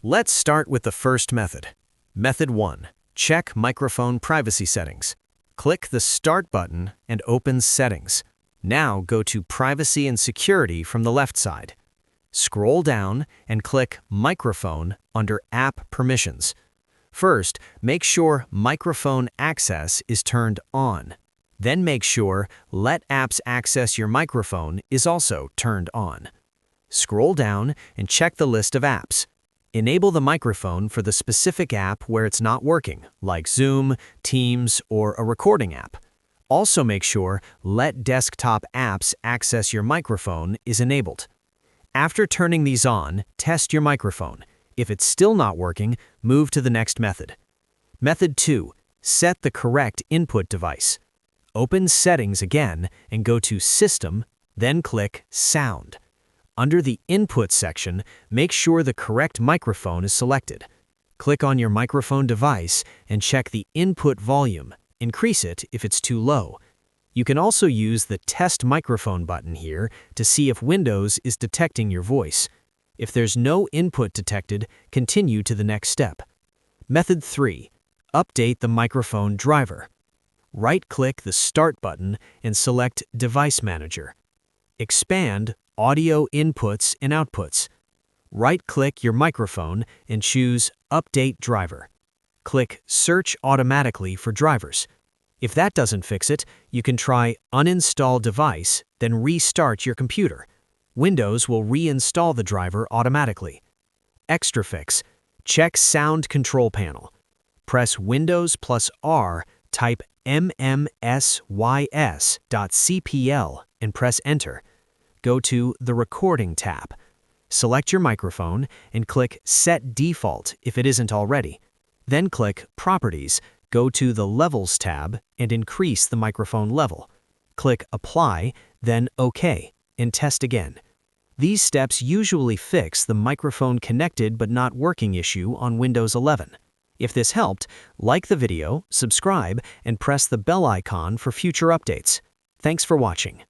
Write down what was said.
Let's start with the first method. Method 1. Check microphone privacy settings. Click the Start button and open Settings. Now go to Privacy and Security from the left side. Scroll down and click Microphone under App Permissions. First, make sure Microphone Access is turned on. Then make sure Let Apps Access Your Microphone is also turned on. Scroll down and check the list of apps. Enable the microphone for the specific app where it's not working, like Zoom, Teams, or a recording app. Also make sure Let Desktop Apps Access Your Microphone is enabled. After turning these on, test your microphone. If it's still not working, move to the next method. Method 2. Set the correct input device. Open Settings again and go to System, then click Sound. Under the Input section, make sure the correct microphone is selected. Click on your microphone device and check the input volume. Increase it if it's too low. You can also use the Test Microphone button here to see if Windows is detecting your voice. If there's no input detected, continue to the next step. Method 3. Update the microphone driver. Right-click the Start button and select Device Manager. Expand Audio Inputs and Outputs. Right-click your microphone and choose Update Driver. Click Search automatically for drivers. If that doesn't fix it, you can try Uninstall Device, then restart your computer. Windows will reinstall the driver automatically. Extra fix. Check Sound Control Panel. Press Windows plus R, type mmsys.cpl and press Enter. Go to the Recording tab. Select your microphone and click Set Default if it isn't already. Then click Properties, go to the Levels tab and increase the microphone level. Click Apply, then OK, and test again. These steps usually fix the microphone connected but not working issue on Windows 11. If this helped, like the video, subscribe, and press the bell icon for future updates. Thanks for watching.